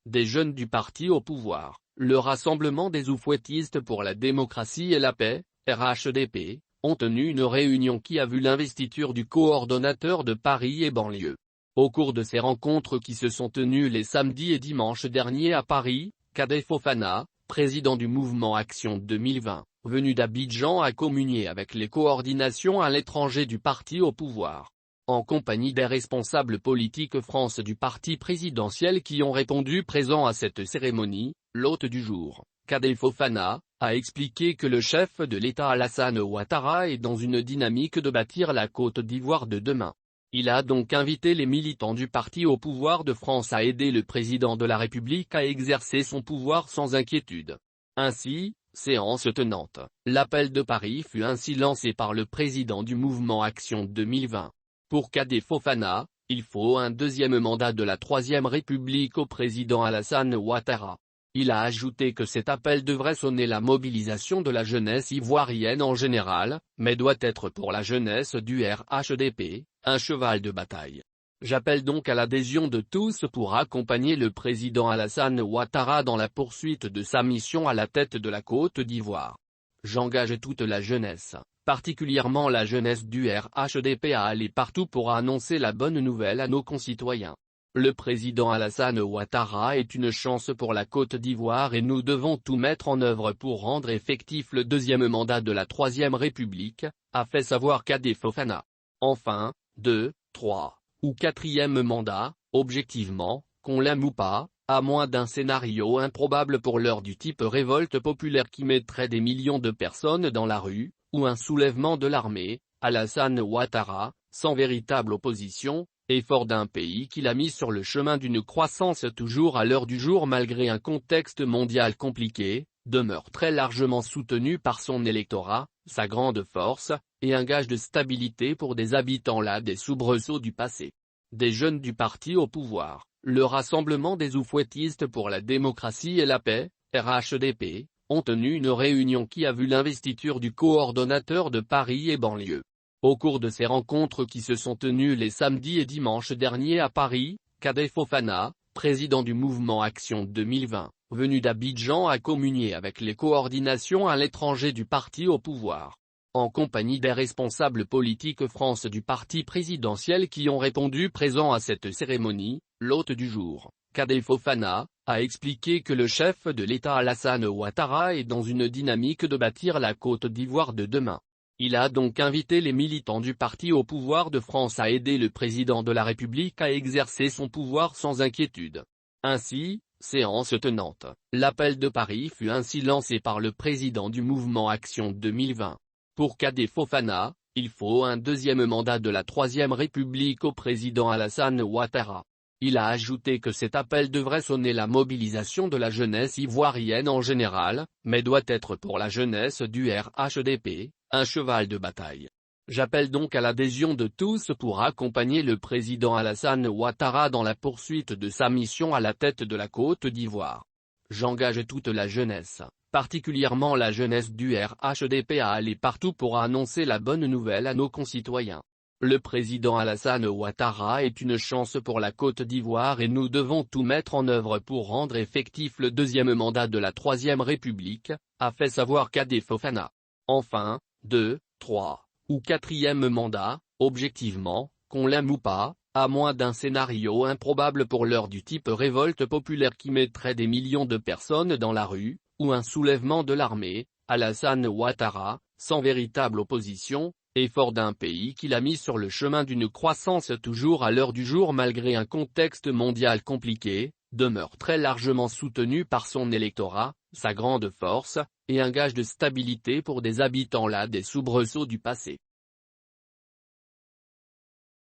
Des jeunes du parti au pouvoir, le Rassemblement des oufouettistes pour la démocratie et la paix, RHDP, ont tenu une réunion qui a vu l'investiture du coordonnateur de Paris et banlieue. Au cours de ces rencontres qui se sont tenues les samedis et dimanches derniers à Paris, Kadé Fofana, président du mouvement Action 2020, venu d'Abidjan, a communié avec les coordinations à l'étranger du parti au pouvoir. En compagnie des responsables politiques France du parti présidentiel qui ont répondu présents à cette cérémonie, l'hôte du jour, Kadé Fofana, a expliqué que le chef de l'État Alassane Ouattara est dans une dynamique de bâtir la Côte d'Ivoire de demain. Il a donc invité les militants du parti au pouvoir de France à aider le président de la République à exercer son pouvoir sans inquiétude. Ainsi, séance tenante, l'appel de Paris fut ainsi lancé par le président du mouvement Action 2020. Pour Kadé Fofana, il faut un deuxième mandat de la Troisième République au président Alassane Ouattara. Il a ajouté que cet appel devrait sonner la mobilisation de la jeunesse ivoirienne en général, mais doit être pour la jeunesse du RHDP, un cheval de bataille. J'appelle donc à l'adhésion de tous pour accompagner le président Alassane Ouattara dans la poursuite de sa mission à la tête de la Côte d'Ivoire. J'engage toute la jeunesse, particulièrement la jeunesse du RHDP, à aller partout pour annoncer la bonne nouvelle à nos concitoyens. Le président Alassane Ouattara est une chance pour la Côte d'Ivoire et nous devons tout mettre en œuvre pour rendre effectif le deuxième mandat de la Troisième République, a fait savoir Kadé Fofana. Enfin, 2, 3 ou 4e mandat, objectivement, qu'on l'aime ou pas, à moins d'un scénario improbable pour l'heure du type révolte populaire qui mettrait des millions de personnes dans la rue, ou un soulèvement de l'armée, Alassane Ouattara, sans véritable opposition, et fort d'un pays qu'il a mis sur le chemin d'une croissance toujours à l'heure du jour malgré un contexte mondial compliqué, demeure très largement soutenu par son électorat, sa grande force, et un gage de stabilité pour des habitants là des soubresauts du passé. Des jeunes du parti au pouvoir, le Rassemblement des oufouettistes pour la démocratie et la paix, RHDP, ont tenu une réunion qui a vu l'investiture du coordonnateur de Paris et banlieue. Au cours de ces rencontres qui se sont tenues les samedis et dimanches derniers à Paris, Kadé Fofana, président du mouvement Action 2020, venu d'Abidjan, a communié avec les coordinations à l'étranger du parti au pouvoir. En compagnie des responsables politiques France du parti présidentiel qui ont répondu présents à cette cérémonie, l'hôte du jour, Kadé Fofana, a expliqué que le chef de l'État Alassane Ouattara est dans une dynamique de bâtir la Côte d'Ivoire de demain. Il a donc invité les militants du parti au pouvoir de France à aider le président de la République à exercer son pouvoir sans inquiétude. Ainsi, séance tenante, l'appel de Paris fut ainsi lancé par le président du mouvement Action 2020. Pour Kadé Fofana, il faut un deuxième mandat de la Troisième République au président Alassane Ouattara. Il a ajouté que cet appel devrait sonner la mobilisation de la jeunesse ivoirienne en général, mais doit être pour la jeunesse du RHDP, un cheval de bataille. J'appelle donc à l'adhésion de tous pour accompagner le président Alassane Ouattara dans la poursuite de sa mission à la tête de la Côte d'Ivoire. J'engage toute la jeunesse, particulièrement la jeunesse du RHDP, à aller partout pour annoncer la bonne nouvelle à nos concitoyens. Le président Alassane Ouattara est une chance pour la Côte d'Ivoire et nous devons tout mettre en œuvre pour rendre effectif le deuxième mandat de la Troisième République, a fait savoir Kadé Fofana. Enfin, 2, 3 ou 4e mandat, objectivement, qu'on l'aime ou pas, à moins d'un scénario improbable pour l'heure du type révolte populaire qui mettrait des millions de personnes dans la rue, ou un soulèvement de l'armée, Alassane Ouattara, sans véritable opposition, et fort d'un pays qu'il a mis sur le chemin d'une croissance toujours à l'heure du jour malgré un contexte mondial compliqué, demeure très largement soutenu par son électorat, sa grande force, et un gage de stabilité pour des habitants là des soubresauts du passé.